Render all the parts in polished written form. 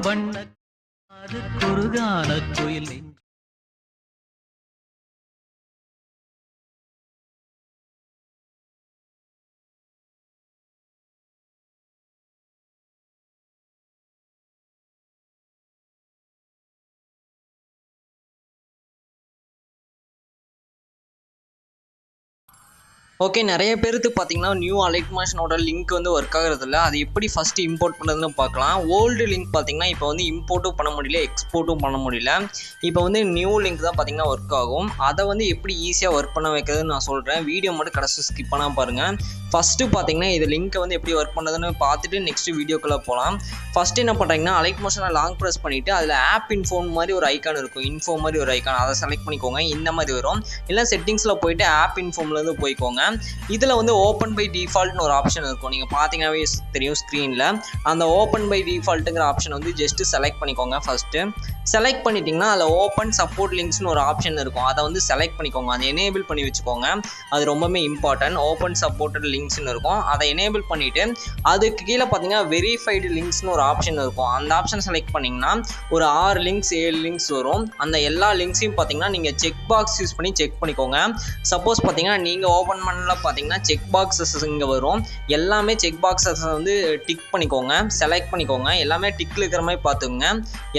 வண்ண குறுகான குயில் ஓகே, நிறைய பேருக்கு பார்த்தீங்கன்னா நியூ அலைட்மோஷனோட லிங்க் வந்து ஒர்க் ஆகுறதில்ல. அது எப்படி ஃபஸ்ட்டு இம்போர்ட் பண்ணுறதுன்னு பார்க்கலாம். ஓல்டு லிங்க் பார்த்தீங்கன்னா இப்போ வந்து இம்போர்ட்டும் பண்ண முடியல, எக்ஸ்போர்ட்டும் பண்ண முடியல. இப்போ வந்து நியூ லிங்க் தான் பார்த்தீங்கன்னா ஒர்க் ஆகும். அதை வந்து எப்படி ஈஸியாக ஒர்க் பண்ண வைக்கிறதுன்னு நான் சொல்கிறேன். வீடியோ மட்டும் கடைசி ஸ்கிப் பண்ணாமல் பாருங்கள். ஃபஸ்ட்டு பார்த்தீங்கன்னா இது லிங்க்கை வந்து எப்படி ஒர்க் பண்ணுறதுன்னு பார்த்துட்டு நெக்ஸ்ட் வீடியோக்குள்ளே போகலாம். ஃபஸ்ட்டு என்ன பண்ணுறீங்கன்னா அலைட்மோஷனை லாங் ப்ரெஸ் பண்ணிவிட்டு அதில் ஆப் இன்ஃபோ மாதிரி ஒரு ஐக்கான் இருக்கும். இன்ஃபோ மாதிரி ஒரு ஐக்கான், அதை செலக்ட் பண்ணிக்கோங்க. இந்த மாதிரி வரும். இல்லை செட்டிங்ஸில் போயிட்டு ஆப் இன்ஃபோம்லேருந்து போய்க்கோங்க. இதில் வந்து ஓப்பன் பை டிஃபால்ட்னு ஒரு ஆப்ஷன் இருக்கும். நீங்கள் பார்த்தீங்கன்னாவே தெரியும் ஸ்க்ரீனில். அந்த ஓப்பன் பை டிஃபால்ட்டுங்கிற ஆப்ஷன் வந்து ஜஸ்ட்டு செலக்ட் பண்ணிக்கோங்க. ஃபஸ்ட்டு செலக்ட் பண்ணிட்டீங்கன்னா அதில் ஓப்பன் சப்போர்ட் லிங்க்ஸ்னு ஒரு ஆப்ஷன் இருக்கும். அதை வந்து செலக்ட் பண்ணிக்கோங்க. அதை எனேபிள் பண்ணி வச்சுக்கோங்க. அது ரொம்பவே இம்பார்ட்டன்ட். ஓப்பன் சப்போர்ட்டட் லிங்க்ஸ்னு இருக்கும். அதை எனேபிள் பண்ணிவிட்டு அதுக்கு கீழே பார்த்தீங்கன்னா வெரிஃபைடு லிங்க்ஸ்னு ஒரு ஆப்ஷன் இருக்கும். அந்த ஆப்ஷன் செலக்ட் பண்ணிங்கன்னா ஒரு 6 லிங்க்ஸ் 7 லிங்க்ஸ் வரும். அந்த எல்லா லிங்க்ஸையும் பார்த்தீங்கன்னா நீங்கள் செக் பாக்ஸ் யூஸ் பண்ணி செக் பண்ணிக்கோங்க. சப்போஸ் பார்த்தீங்கன்னா நீங்கள் ஓப்பன் பண்ணல பார்த்தீங்கன்னா செக் பாக்ஸஸ் இங்கே வரும். எல்லாமே செக் பாக்ஸஸ் வந்து டிக் பண்ணிக்கோங்க, செலக்ட் பண்ணிக்கோங்க. எல்லாமே டிக்கில் இருக்கிற மாதிரி பார்த்துக்கோங்க.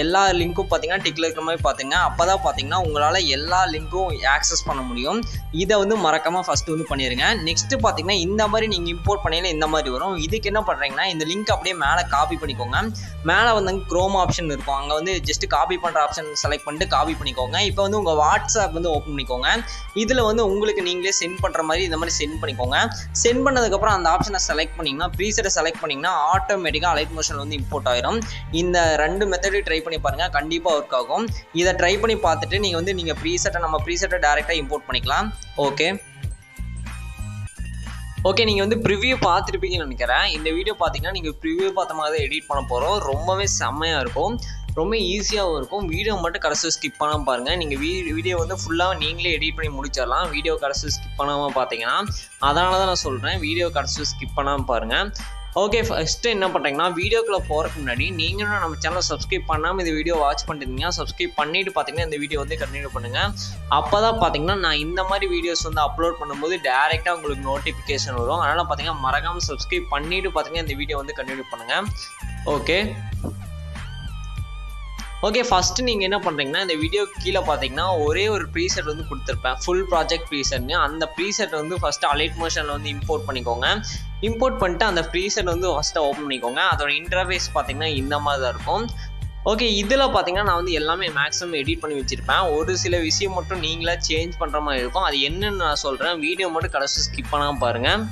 எல்லா லிங்க்கும் பார்த்தீங்கன்னா டிக்கில் இருக்கிற மாதிரி பார்த்துங்க. அப்போ தான் பார்த்தீங்கன்னா உங்களால் எல்லா லிங்க்கும் ஆக்சஸ் பண்ண முடியும். இதை வந்து மறக்காமல் ஃபஸ்ட்டு வந்து பண்ணிடுங்க. நெக்ஸ்ட்டு பார்த்தீங்கன்னா இந்த மாதிரி நீங்கள் இம்போர்ட் பண்ணையில் இந்த மாதிரி வரும். இதுக்கு என்ன பண்ணுறீங்கன்னா இந்த லிங்க் அப்படியே மேலே காப்பி பண்ணிக்கோங்க. மேலே வந்து க்ரோம் ஆப்ஷன் இருக்கும். அங்கே வந்து ஜஸ்ட்டு காப்பி பண்ணுற ஆப்ஷன் செலக்ட் பண்ணிட்டு காப்பி பண்ணிக்கோங்க. இப்போ வந்து உங்கள் வாட்ஸ்அப் வந்து ஓப்பன் பண்ணிக்கோங்க. இதில் வந்து உங்களுக்கு நீங்களே சென்ட் பண்ணுற மாதிரி இந்த மாதிரி சென்ட் பண்ணிக்கோங்க. சென்ட் பண்ணதுக்கப்புறம் அந்த ஆப்ஷனை செலக்ட் பண்ணிங்கன்னா ப்ரீசெட்டை செலக்ட் பண்ணிங்கன்னா ஆட்டோமேட்டிக்காக அலைட்மோஷன் வந்து இம்போர்ட் ஆயிரும். இந்த 2 மெத்தடையும் ட்ரை பண்ணி பாருங்கள், கண்டிப்பாக ஒர்க் ஆகும். இதை ட்ரை பண்ணி பார்த்துட்டு நீங்கள் ப்ரீசெட்டை நம்ம ப்ரீசெட்டை டேரெக்டாக இம்போர்ட் பண்ணிக்கலாம். ஓகே, நீங்கள் வந்து ப்ரிவியூ பார்த்துருப்பீங்கன்னு நினைக்கிறேன். இந்த வீடியோ பார்த்தீங்கன்னா நீங்கள் ப்ரிவியூ பார்த்த மாதிரி தான் எடிட் பண்ண போகிறோம். ரொம்பவே செம்மையாக இருக்கும், ரொம்ப ஈஸியாகவும் இருக்கும். வீடியோ மட்டும் கடைசி ஸ்கிப் பண்ணாமல் பாருங்கள். நீங்கள் வீடியோ வந்து ஃபுல்லாக நீங்களே எடிட் பண்ணி முடிச்சிடலாம். வீடியோ கடைசி ஸ்கிப் பண்ணாமல் பார்த்தீங்கன்னா அதனால தான் நான் சொல்கிறேன், வீடியோ கடைசி ஸ்கிப் பண்ணாமல் பாருங்கள். ஓகே, ஃபஸ்ட்டு என்ன பண்ணுறீங்கன்னா வீடியோக்குள்ளே போகிறதுக்கு முன்னாடி நீங்களும் நம்ம சேனலை சப்ஸ்கிரைப் பண்ணாமல் இந்த வீடியோ வாட்ச் பண்ணிருந்தீங்கன்னா சப்ஸ்கிரைப் பண்ணிவிட்டு பார்த்தீங்கன்னா இந்த வீடியோ வந்து கண்டினியூ பண்ணுங்கள். அப்போ தான் பார்த்தீங்கன்னா நான் இந்த மாதிரி வீடியோஸ் வந்து அப்லோட் பண்ணும்போது டேரெக்டாக உங்களுக்கு நோட்டிஃபிகேஷன் வரும். அதனால் பார்த்தீங்கன்னா மறக்காமல் சப்ஸ்கிரைப் பண்ணிவிட்டு பார்த்தீங்கன்னா இந்த வீடியோ வந்து கண்டினியூ பண்ணுங்கள். ஓகே, ஃபஸ்ட்டு நீங்கள் என்ன பண்ணுறீங்கன்னா இந்த வீடியோ கீழே பார்த்தீங்கன்னா ஒரே ஒரு ப்ரீசெட் வந்து கொடுத்துருப்பேன், ஃபுல் ப்ராஜெக்ட் ப்ரீசெட்னு. அந்த ப்ரீசெட் வந்து ஃபஸ்ட்டு அலைட்மோஷனில் வந்து இம்போர்ட் பண்ணிக்கோங்க. இம்போர்ட் பண்ணிட்டு அந்த ப்ரீசெட் வந்து ஃபஸ்ட்டு ஓப்பன் பண்ணிக்கோங்க. அதோட இன்டர்ஃபேஸ் பார்த்தீங்கன்னா இந்த மாதிரி தான் இருக்கும். ஓகே, இதில் பார்த்தீங்கன்னா நான் வந்து எல்லாமே மேக்ஸிமம் எடிட் பண்ணி வச்சுருப்பேன். ஒரு சில விஷயம் மட்டும் நீங்களாக சேஞ்ச் பண்ணுற மாதிரி இருக்கும். அது என்னன்னு நான் சொல்கிறேன், வீடியோ மட்டும் கடைசி ஸ்கிப் பண்ணாமல் பாருங்கள்.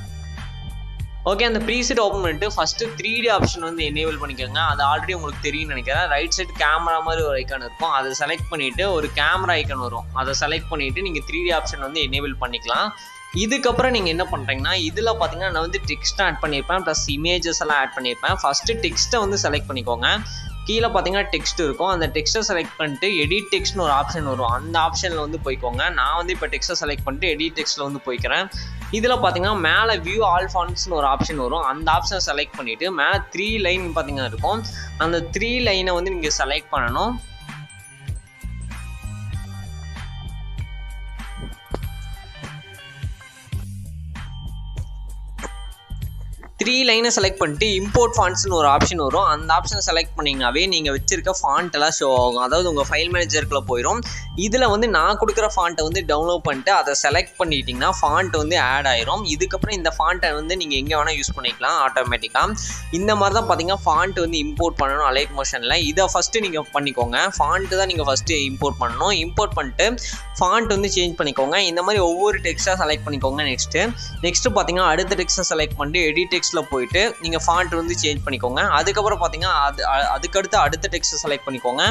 ஓகே, அந்த ப்ரீசெட் ஓப்பன் பண்ணிட்டு ஃபஸ்ட்டு 3D ஆப்ஷன் வந்து எனேபிள் பண்ணிக்கோங்க. அது ஆல்ரெடி உங்களுக்கு தெரியும்னு நினைக்கிறேன். ரைட் சைடு கேமரா மாதிரி ஒரு ஐக்கான் இருக்கும். அதை செலக்ட் பண்ணிவிட்டு ஒரு கேமரா ஐக்கான் வரும். அதை செலக்ட் பண்ணிவிட்டு நீங்கள் 3D ஆப்ஷன் வந்து எனேபிள் பண்ணிக்கலாம். இதுக்கப்புறம் நீங்கள் என்ன பண்ணுறீங்கன்னா இதில் பார்த்தீங்கன்னா நான் வந்து டெக்ஸ்ட் ஆட் பண்ணியிருப்பேன், ப்ளஸ் இமேஜஸ் எல்லாம் ஆட் பண்ணியிருப்பேன். ஃபஸ்ட்டு டெக்ஸ்ட்டை வந்து செலக்ட் பண்ணிக்கோங்க. கீழே பார்த்தீங்கன்னா டெக்ஸ்ட் இருக்கும். அந்த டெக்ஸ்ட்டை செலக்ட் பண்ணிட்டு எடிட் டெக்ஸ்ட்னு ஒரு ஆப்ஷன் வரும். அந்த ஆப்ஷனில் வந்து போய்க்கோங்க. நான் வந்து இப்போ டெக்ஸ்ட்டை செலக்ட் பண்ணிட்டு எடிட் டெக்ஸ்ட்டில் வந்து போய்க்கிறேன். இதில் பார்த்தீங்கன்னா மேலே வியூ ஆல் ஃபாண்ட்ஸ்னு ஒரு ஆப்ஷன் வரும். அந்த ஆப்ஷனை செலக்ட் பண்ணிவிட்டு மேலே 3 லைன் பார்த்தீங்கன்னா இருக்கும். அந்த 3 லைனை வந்து நீங்கள் செலக்ட் பண்ணணும். த்ரீ லைனை செலக்ட் பண்ணிட்டு இம்போர்ட் ஃபாண்ட்ஸ்னு ஒரு ஆப்ஷன் வரும். அந்த ஆப்ஷனை செலக்ட் பண்ணிங்கனாவே நீங்கள் வச்சிருக்க ஃபாண்ட் எல்லாம் ஷோ ஆகும். அதாவது உங்கள் ஃபைல் மேனேஜருக்குள்ளே போயிடும். இதில் வந்து நான் கொடுக்குற ஃபாண்ட்டை வந்து டவுன்லோட் பண்ணிட்டு அதை செலக்ட் பண்ணிட்டீங்கன்னா ஃபாண்ட் வந்து ஆட் ஆயிரும். இதுக்கப்புறம் இந்த ஃபாண்ட்டை வந்து நீங்கள் எங்கே வேணால் யூஸ் பண்ணிக்கலாம் ஆட்டோமேட்டிக்காக. இந்த மாதிரி தான் பார்த்தீங்கன்னா ஃபாண்ட் வந்து இம்போர்ட் பண்ணணும் அலைட்மோஷனில். இதை ஃபஸ்ட்டு நீங்கள் பண்ணிக்கோங்க. ஃபாண்ட்டு தான் நீங்கள் ஃபஸ்ட்டு இம்போர்ட் பண்ணணும். இம்போர்ட் பண்ணிட்டு ஃபாண்ட் வந்து சேஞ்ச் பண்ணிக்கோங்க. இந்த மாதிரி ஒவ்வொரு டெக்ஸ்ட்டாக செலக்ட் பண்ணிக்கோங்க. நெக்ஸ்ட்டு பார்த்தீங்கன்னா அடுத்த டெக்ஸ்ட்டை செலக்ட் பண்ணிட்டு எடிட் டெக்ஸ்ட்டில் போயிட்டு நீங்கள் ஃபாண்ட் வந்து சேஞ்ச் பண்ணிக்கோங்க. அதுக்கப்புறம் பார்த்தீங்கன்னா அதுக்கடுத்து அடுத்த டெக்ஸ்ட்டை செலக்ட் பண்ணிக்கோங்க.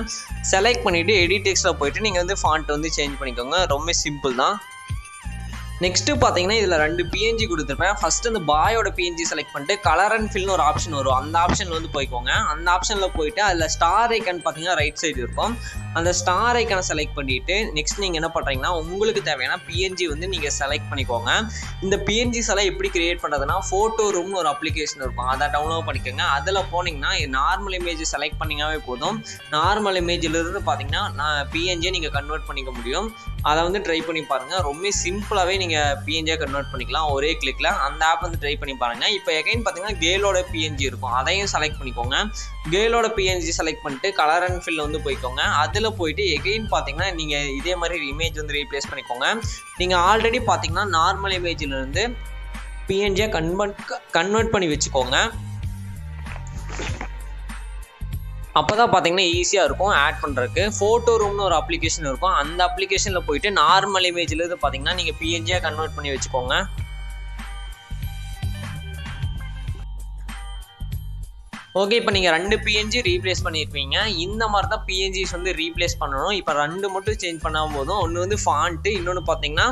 செலக்ட் பண்ணிவிட்டு எடிட் டெக்ஸ்ட்டில் போயிட்டு நீங்கள் வந்து ஃபாண்ட் வந்து சேஞ்ச் பண்ணிக்கோங்க. ரொம்ப சிம்பிள் தான். நெக்ஸ்ட்டு பார்த்தீங்கன்னா இதில் 2 பிஎன்ஜி கொடுத்துருப்பேன். ஃபஸ்ட்டு அந்த பாயோட பிஎன்ஜி செலக்ட் பண்ணிட்டு கலர் அண்ட் ஃபில்னு ஒரு ஆப்ஷன் வரும். அந்த ஆப்ஷனில் வந்து போய்க்கோங்க. அந்த ஆப்ஷனில் போயிட்டு அதில் ஸ்டார் ஐக்கன் பார்த்தீங்கன்னா ரைட் சைடு இருக்கும். அந்த ஸ்டார் ஐக்கானை செலக்ட் பண்ணிவிட்டு நெக்ஸ்ட் நீங்கள் என்ன பண்ணுறீங்கன்னா உங்களுக்கு தேவையான பிஎன்ஜி வந்து நீங்கள் செலக்ட் பண்ணிக்கோங்க. இந்த பிஎன்ஜிஸ் எல்லாம் எப்படி கிரியேட் பண்ணுறதுன்னா ஃபோட்டோ ரூம்னு ஒரு அப்ளிகேஷன் இருக்கும், அதை டவுன்லோட் பண்ணிக்கோங்க. அதில் போனீங்கன்னா நார்மல் இமேஜ் செலக்ட் பண்ணிங்கனாவே போதும். நார்மல் இமேஜிலிருந்து பார்த்தீங்கன்னா பிஎன்ஜியை நீங்கள் கன்வெர்ட் பண்ணிக்க முடியும். அதை வந்து ட்ரை பண்ணி பாருங்கள். ரொம்ப சிம்பிளாகவே நீங்கள் பிஎன்ஜியை கன்வெர்ட் பண்ணிக்கலாம் ஒரே கிளிக்கில். அந்த ஆப் வந்து ட்ரை பண்ணி பாருங்கள். இப்போ எகைன் பார்த்தீங்கன்னா கேலோட பிஎன்ஜி இருக்கும், அதையும் செலக்ட் பண்ணிக்கோங்க. கேலோட பிஎன்ஜி செலக்ட் பண்ணிட்டு கலர் அண்ட் ஃபில் வந்து போய்க்கோங்க. அதில் போயிட்டு எகைன் பார்த்தீங்கன்னா நீங்கள் இதே மாதிரி இமேஜ் வந்து ரீப்ளேஸ் பண்ணிக்கோங்க. நீங்கள் ஆல்ரெடி பார்த்தீங்கன்னா நார்மல் இமேஜிலிருந்து பிஎன்ஜியை கன்வெர்ட் பண்ணி வச்சுக்கோங்க. அப்போ தான் பார்த்தீங்கன்னா ஈஸியாக இருக்கும் ஆட் பண்ணுறதுக்கு. ஃபோட்டோ ரூம்னு ஒரு அப்ளிகேஷன் இருக்கும், அந்த அப்ளிகேஷனில் போயிட்டு நார்மல் இமேஜில் பார்த்தீங்கன்னா நீங்கள் பிஎன்ஜியாக கன்வெர்ட் பண்ணி வச்சுக்கோங்க. ஓகே, இப்போ நீங்கள் 2 பிஎன்ஜி ரீப்ளேஸ் பண்ணியிருப்பீங்க. இந்த மாதிரி தான் பிஎன்ஜிஸ் வந்து ரீப்ளேஸ் பண்ணணும். இப்போ 2 மட்டும் சேஞ்ச் பண்ணால் போதும். ஒன்று வந்து ஃபாண்ட்டு, இன்னொன்று பார்த்தீங்கன்னா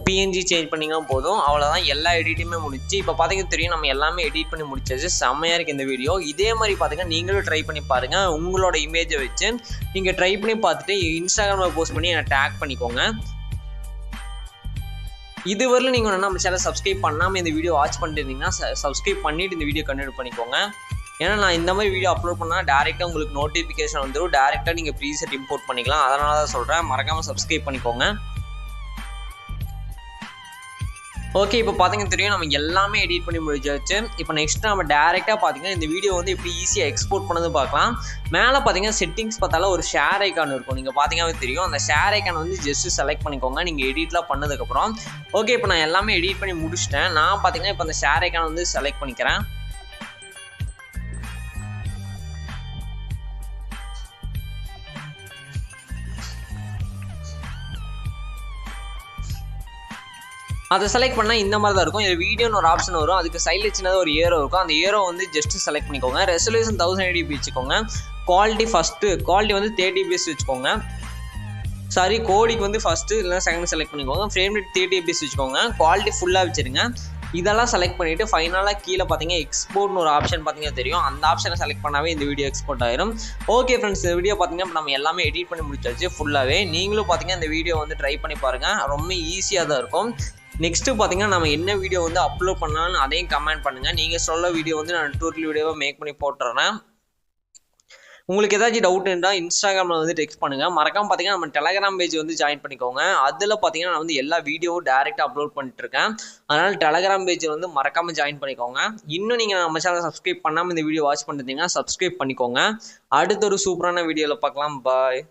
பிஎன்ஜி சேஞ்ச் பண்ணிங்கன்னா போதும். அவ்வளோதான், எல்லா எடிட்டுமே முடிச்சு. இப்போ பார்த்தீங்கன்னா தெரியும் நம்ம எல்லாமே எடிட் பண்ணி முடிச்சாச்சு. செம்மையாக இருக்குது இந்த வீடியோ. இதே மாதிரி பார்த்தீங்கன்னா நீங்களும் ட்ரை பண்ணி பாருங்கள். உங்களோட இமேஜை வச்சு நீங்கள் ட்ரை பண்ணி பார்த்துட்டு இன்ஸ்டாகிராமில் போஸ்ட் பண்ணி என்னை டேக் பண்ணிக்கோங்க. இதுவரையிலும் நீங்கள் நம்ம சேனல் சப்ஸ்கிரைப் பண்ணாமல் இந்த வீடியோ வாட்ச் பண்ணிட்டு இருந்தீங்கன்னா சப்ஸ்கிரைப் பண்ணிவிட்டு இந்த வீடியோ கண்டினியூ பண்ணிக்கோங்க. ஏன்னா நான் இந்த மாதிரி வீடியோ அப்லோட் பண்ணால் டேரெக்டாக உங்களுக்கு நோட்டிஃபிகேஷன் வந்துடும். டேரெக்டாக நீங்கள் ப்ரீசெட் இம்போர்ட் பண்ணிக்கலாம். அதனால தான் சொல்கிறேன், மறக்காமல் சப்ஸ்கிரைப் பண்ணிக்கோங்க. ஓகே, இப்போ பார்த்தீங்கன்னா தெரியும் நம்ம எல்லாமே எடிட் பண்ணி முடிச்சாச்சு. இப்போ நெக்ஸ்ட் நம்ம டேரெக்டாக பார்த்தீங்கன்னா இந்த வீடியோ வந்து எப்படி ஈஸியாக எக்ஸ்போர்ட் பண்ணது பார்க்கலாம். மேலே பார்த்தீங்கன்னா செட்டிங்ஸ் பார்த்தாலும் ஒரு ஷேர் ஐக்கான் இருக்கும், நீங்கள் பார்த்தீங்கன்னா தெரியும். அந்த ஷேர் ஐக்கான் வந்து ஜஸ்ட் செலக்ட் பண்ணிக்கோங்க நீங்கள் எடிட்லாம் பண்ணதுக்கப்புறம். ஓகே, இப்போ நான் எல்லாமே எடிட் பண்ணி முடிச்சிட்டேன். நான் பார்த்தீங்கன்னா இப்போ அந்த ஷேர் ஐக்கான் வந்து செலக்ட் பண்ணிக்கிறேன். அதை செலக்ட் பண்ணால் இந்த மாதிரி தான் இருக்கும். இது வீடியோன்னு ஒரு ஆப்ஷன் வரும், அதுக்கு சைடில் சின்னதாக ஒரு ஏரோ இருக்கும். அந்த ஏரோ வந்து ஜஸ்ட் செலக்ட் பண்ணிக்கோங்க. ரெசல்யூஷன் 1080p வச்சுக்கோங்க. குவாலிட்டி வந்து 30fps வச்சுக்கோங்க. சாரி, கோடிக்கு வந்து ஃபஸ்ட்டு இல்லைனா செகண்ட் செலக்ட் பண்ணிக்கோங்க. ஃப்ரேம் ரேட் 30fps வச்சுக்கோங்க. குவாலிட்டி ஃபுல்லாக வச்சுருங்க. இதெல்லாம் செலக்ட் பண்ணிவிட்டு ஃபைனலாக கீழே பார்த்தீங்கன்னா எக்ஸ்போர்ட்னு ஒரு ஆப்ஷன் பார்த்தீங்கன்னா தெரியும். அந்த ஆப்ஷனை செலக்ட் பண்ணாவே இந்த வீடியோ எக்ஸ்போர்ட் ஆயிரும். ஓகே ஃப்ரெண்ட்ஸ், இந்த வீடியோ பார்த்தீங்கன்னா நம்ம எல்லாமே எடிட் பண்ணி முடிச்சாச்சு ஃபுல்லாகவே. நீங்களும் பார்த்தீங்கன்னா இந்த வீடியோ வந்து ட்ரை பண்ணி பாருங்கள், ரொம்ப ஈஸியாக தான் இருக்கும். நெக்ஸ்ட்டு பார்த்தீங்கன்னா நம்ம என்ன வீடியோ வந்து அப்லோட் பண்ணாலும் அதையும் கமெண்ட் பண்ணுங்கள். நீங்கள் சொல்ல வீடியோ வந்து நான் டூட்டல் வீடியோவாக மேக் பண்ணி போட்டுறேன். உங்களுக்கு ஏதாச்சும் டவுட் இருந்தால் இன்ஸ்டாகிராமில் வந்து டெக்ஸ்ட் பண்ணுங்கள். மறக்காமல் பார்த்தீங்கன்னா நம்ம டெலகிராம் பேஜ் வந்து ஜாயின் பண்ணிக்கோங்க. அதில் பார்த்தீங்கன்னா நான் வந்து எல்லா வீடியோவும் டேரெக்டாக அப்லோட் பண்ணிட்டுருக்கேன். அதனால் டெலகிராம் பேஜ் வந்து மறக்காமல் ஜாயின் பண்ணிக்கோங்க. இன்னும் நீங்கள் நம்ம சேனலை சப்ஸ்கிரைப் பண்ணாமல் இந்த வீடியோ வாட்ச் பண்ணிருந்தீங்கன்னா சப்ஸ்கிரைப் பண்ணிக்கோங்க. அடுத்த ஒரு சூப்பரான வீடியோவில் பார்க்கலாம். பாய்.